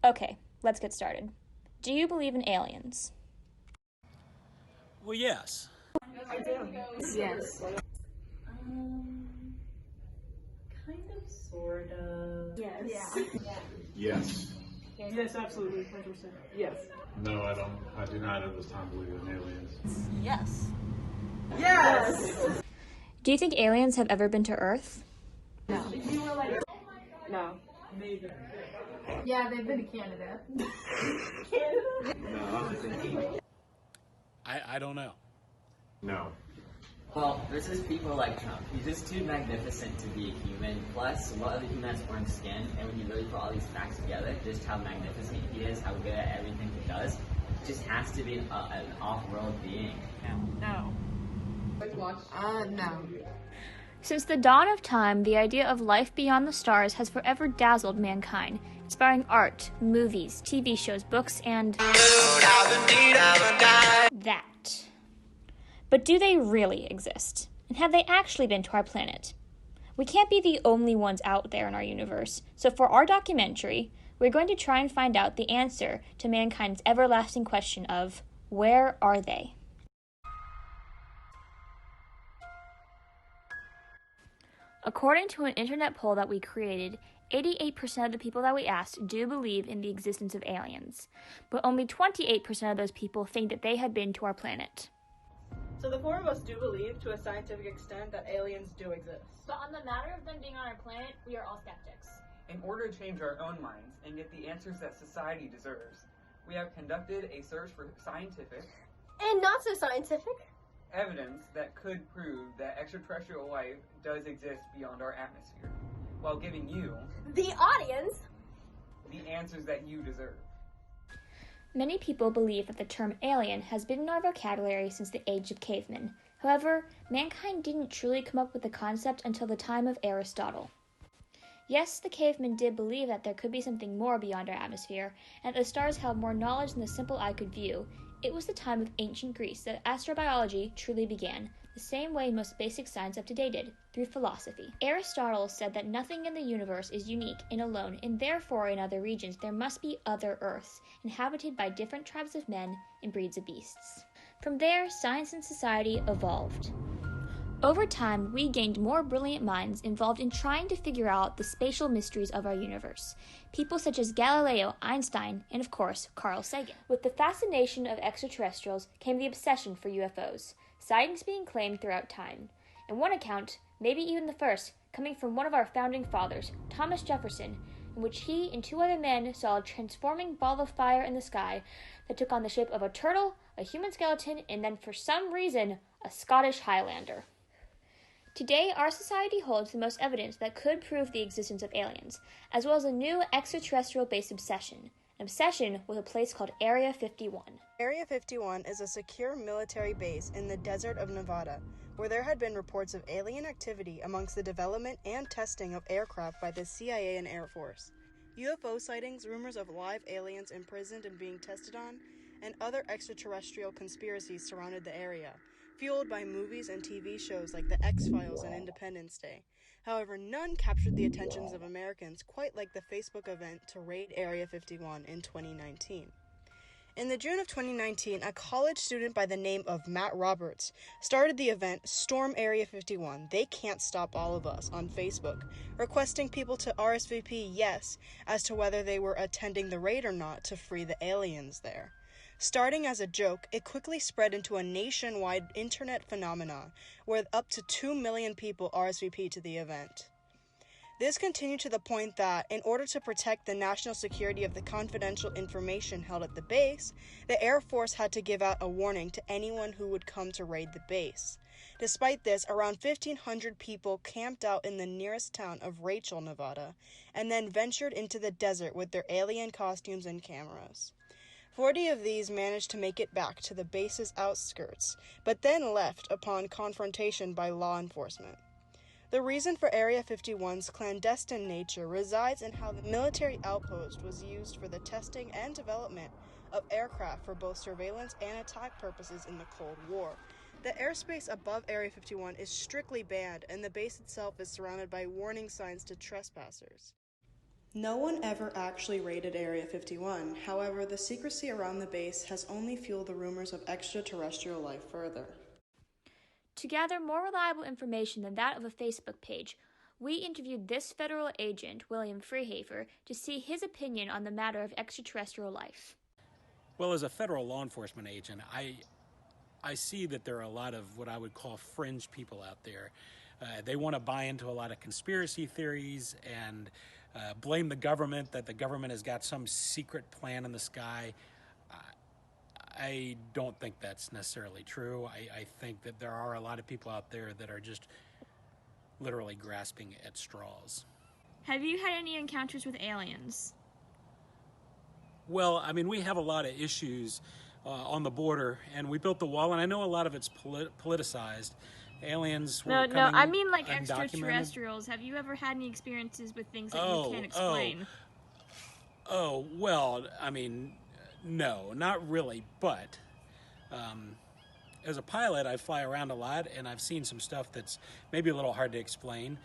Okay, let's get started. Do you believe in aliens? Well, yes. I do. Yes. Kind of, sort of. Yes. Yeah. Yes. Yes, absolutely, 100%. Yes. No, I don't. I do not at this time believe in aliens. Yes. Yes! Do you think aliens have ever been to Earth? No. No. Maybe. Yeah, they've been to Canada. I don't know. No. Well, this is people like Trump. He's just too magnificent to be a human. Plus, what other human has orange skin? And when you really put all these facts together, just how magnificent he is, how good at everything he does, just has to be an off-world being. No. No. Since the dawn of time, the idea of life beyond the stars has forever dazzled mankind, inspiring art, movies, TV shows, books, and that. But do they really exist? And have they actually been to our planet? We can't be the only ones out there in our universe, so for our documentary, we're going to try and find out the answer to mankind's everlasting question of, where are they? According to an internet poll that we created, 88% of the people that we asked do believe in the existence of aliens, but only 28% of those people think that they have been to our planet. So the four of us do believe, to a scientific extent, that aliens do exist. But on the matter of them being on our planet, we are all skeptics. In order to change our own minds and get the answers that society deserves, we have conducted a search for scientific and not so scientific evidence that could prove that extraterrestrial life does exist beyond our atmosphere, while giving you, the audience, the answers that you deserve. Many people believe that the term alien has been in our vocabulary since the age of cavemen. However, mankind didn't truly come up with the concept until the time of Aristotle. Yes, the cavemen did believe that there could be something more beyond our atmosphere, and that the stars held more knowledge than the simple eye could view. It was the time of ancient Greece that astrobiology truly began, the same way most basic science of today did, through philosophy. Aristotle said that nothing in the universe is unique and alone, and therefore in other regions there must be other Earths, inhabited by different tribes of men and breeds of beasts. From there, science and society evolved. Over time, we gained more brilliant minds involved in trying to figure out the spatial mysteries of our universe. People such as Galileo, Einstein, and of course, Carl Sagan. With the fascination of extraterrestrials came the obsession for UFOs, sightings being claimed throughout time. In one account, maybe even the first, coming from one of our founding fathers, Thomas Jefferson, in which he and two other men saw a transforming ball of fire in the sky that took on the shape of a turtle, a human skeleton, and then for some reason, a Scottish Highlander. Today, our society holds the most evidence that could prove the existence of aliens, as well as a new extraterrestrial-based obsession, an obsession with a place called Area 51. Area 51 is a secure military base in the desert of Nevada, where there had been reports of alien activity amongst the development and testing of aircraft by the CIA and Air Force. UFO sightings, rumors of live aliens imprisoned and being tested on, and other extraterrestrial conspiracies surrounded the area, fueled by movies and TV shows like The X-Files and Independence Day. However, none captured the attentions of Americans quite like the Facebook event to raid Area 51 in 2019. In the June of 2019, a college student by the name of Matt Roberts started the event Storm Area 51, They Can't Stop All of Us on Facebook, requesting people to RSVP yes as to whether they were attending the raid or not to free the aliens there. Starting as a joke, it quickly spread into a nationwide internet phenomenon where up to 2 million people RSVP'd to the event. This continued to the point that, in order to protect the national security of the confidential information held at the base, the Air Force had to give out a warning to anyone who would come to raid the base. Despite this, around 1,500 people camped out in the nearest town of Rachel, Nevada, and then ventured into the desert with their alien costumes and cameras. 40 of these managed to make it back to the base's outskirts, but then left upon confrontation by law enforcement. The reason for Area 51's clandestine nature resides in how the military outpost was used for the testing and development of aircraft for both surveillance and attack purposes in the Cold War. The airspace above Area 51 is strictly banned, and the base itself is surrounded by warning signs to trespassers. No one ever actually raided Area 51. However, the secrecy around the base has only fueled the rumors of extraterrestrial life further. To gather more reliable information than that of a Facebook page, we interviewed this federal agent, William Freehafer, to see his opinion on the matter of extraterrestrial life. Well, as a federal law enforcement agent, I see that there are a lot of what I would call fringe people out there. They want to buy into a lot of conspiracy theories and blame the government, that the government has got some secret plan in the sky. I don't think that's necessarily true. I think that there are a lot of people out there that are just literally grasping at straws. Have you had any encounters with aliens? Well, I mean, we have a lot of issues on the border, and we built the wall, and I know a lot of it's politicized. Aliens were No, I coming mean like undocumented. extraterrestrials. Have you ever had any experiences with things that you can't explain? Oh, well, I mean, no, not really, but as a pilot, I fly around a lot, and I've seen some stuff that's maybe a little hard to explain,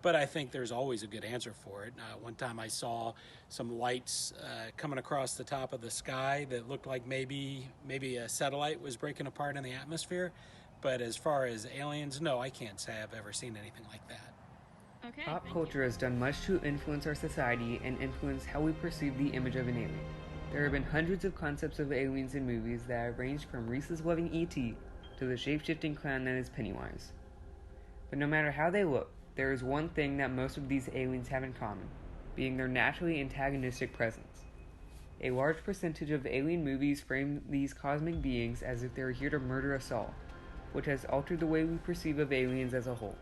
but I think there's always a good answer for it. One time I saw some lights coming across the top of the sky that looked like maybe a satellite was breaking apart in the atmosphere. But as far as aliens, no, I can't say I've ever seen anything like that. Okay. Pop culture has done much to influence our society and influence how we perceive the image of an alien. There have been hundreds of concepts of aliens in movies that have ranged from Reese's loving E.T. to the shape-shifting clown that is Pennywise. But no matter how they look, there is one thing that most of these aliens have in common, being their naturally antagonistic presence. A large percentage of alien movies frame these cosmic beings as if they are here to murder us all, which has altered the way we perceive of aliens as a whole.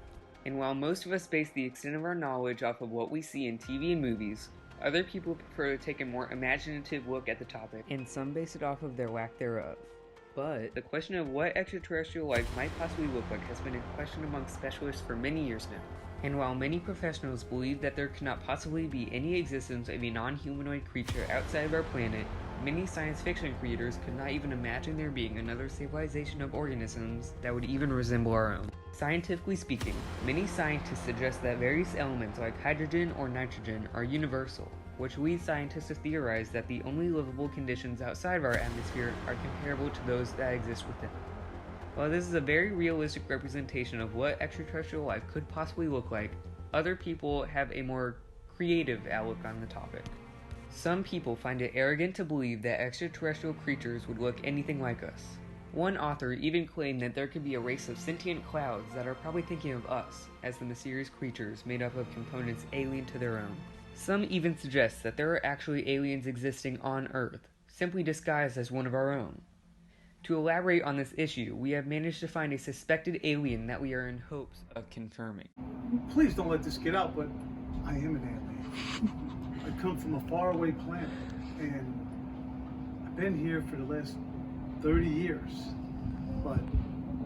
And while most of us base the extent of our knowledge off of what we see in TV and movies, other people prefer to take a more imaginative look at the topic, and some base it off of their lack thereof. But the question of what extraterrestrial life might possibly look like has been in question among specialists for many years now. And while many professionals believe that there cannot possibly be any existence of a non-humanoid creature outside of our planet, many science fiction creators could not even imagine there being another civilization of organisms that would even resemble our own. Scientifically speaking, many scientists suggest that various elements like hydrogen or nitrogen are universal, which leads scientists to theorize that the only livable conditions outside of our atmosphere are comparable to those that exist within. While this is a very realistic representation of what extraterrestrial life could possibly look like, other people have a more creative outlook on the topic. Some people find it arrogant to believe that extraterrestrial creatures would look anything like us. One author even claimed that there could be a race of sentient clouds that are probably thinking of us as the mysterious creatures made up of components alien to their own. Some even suggest that there are actually aliens existing on Earth, simply disguised as one of our own. To elaborate on this issue, we have managed to find a suspected alien that we are in hopes of confirming. Please don't let this get out, but I am an alien. I come from a faraway planet, and I've been here for the last 30 years. But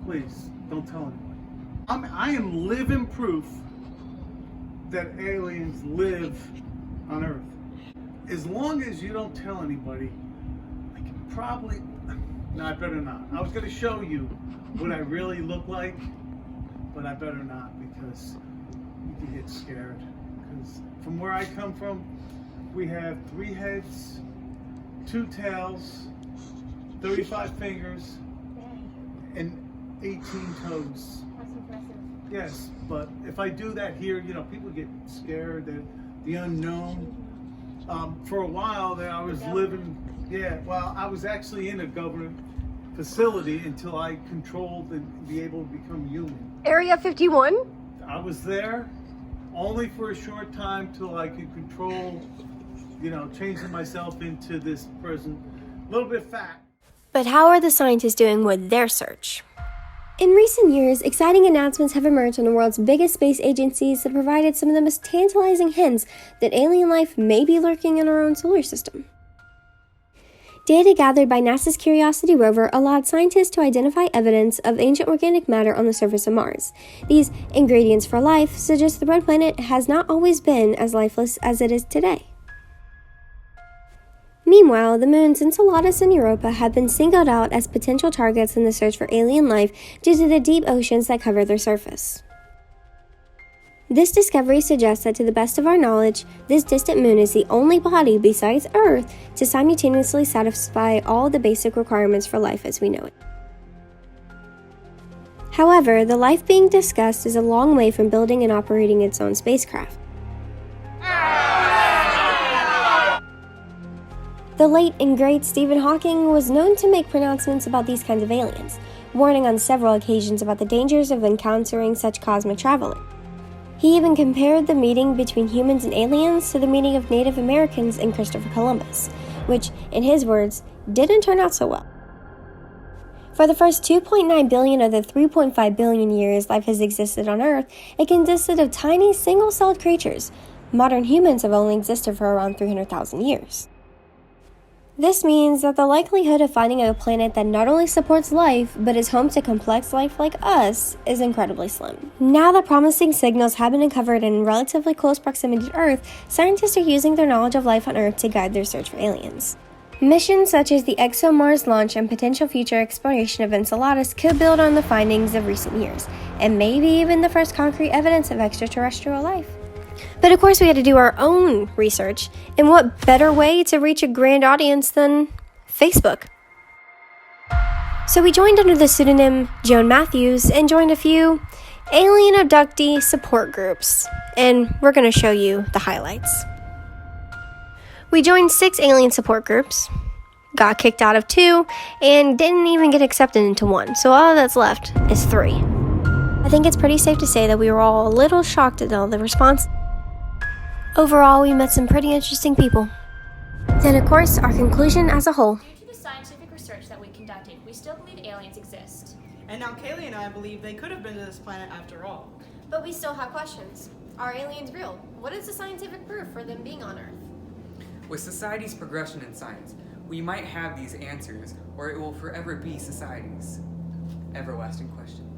please, don't tell anyone. I am living proof that aliens live on Earth. As long as you don't tell anybody, I can probably... No, I better not. I was going to show you what I really look like, but I better not, because you can get scared. Because from where I come from, we have 3 heads, 2 tails, 35 fingers, and 18 toes. That's impressive. Yes, but if I do that here, people get scared, the unknown. For a while there, I was living... Yeah, well, I was actually in a government facility until I controlled and be able to become human. Area 51? I was there only for a short time till I could control, changing myself into this person. A little bit fat. But how are the scientists doing with their search? In recent years, exciting announcements have emerged from the world's biggest space agencies that provided some of the most tantalizing hints that alien life may be lurking in our own solar system. Data gathered by NASA's Curiosity rover allowed scientists to identify evidence of ancient organic matter on the surface of Mars. These ingredients for life suggest the red planet has not always been as lifeless as it is today. Meanwhile, the moons Enceladus and Europa have been singled out as potential targets in the search for alien life due to the deep oceans that cover their surface. This discovery suggests that to the best of our knowledge, this distant moon is the only body besides Earth to simultaneously satisfy all the basic requirements for life as we know it. However, the life being discussed is a long way from building and operating its own spacecraft. The late and great Stephen Hawking was known to make pronouncements about these kinds of aliens, warning on several occasions about the dangers of encountering such cosmic traveling. He even compared the meeting between humans and aliens to the meeting of Native Americans and Christopher Columbus, which, in his words, didn't turn out so well. For the first 2.9 billion of the 3.5 billion years life has existed on Earth, it consisted of tiny single-celled creatures. Modern humans have only existed for around 300,000 years. This means that the likelihood of finding a planet that not only supports life, but is home to complex life like us, is incredibly slim. Now that promising signals have been uncovered in relatively close proximity to Earth, scientists are using their knowledge of life on Earth to guide their search for aliens. Missions such as the ExoMars launch and potential future exploration of Enceladus could build on the findings of recent years, and maybe even the first concrete evidence of extraterrestrial life. But of course we had to do our own research, and what better way to reach a grand audience than Facebook? So we joined under the pseudonym Joan Matthews and joined a few alien abductee support groups, and we're going to show you the highlights. We joined 6 alien support groups, got kicked out of 2, and didn't even get accepted into 1, so all that's left is 3. I think it's pretty safe to say that we were all a little shocked at all the response. Overall, we met some pretty interesting people. And of course, our conclusion as a whole. Due to the scientific research that we conducted, we still believe aliens exist. And now Kaylee and I believe they could have been to this planet after all. But we still have questions. Are aliens real? What is the scientific proof for them being on Earth? With society's progression in science, we might have these answers, or it will forever be society's everlasting question.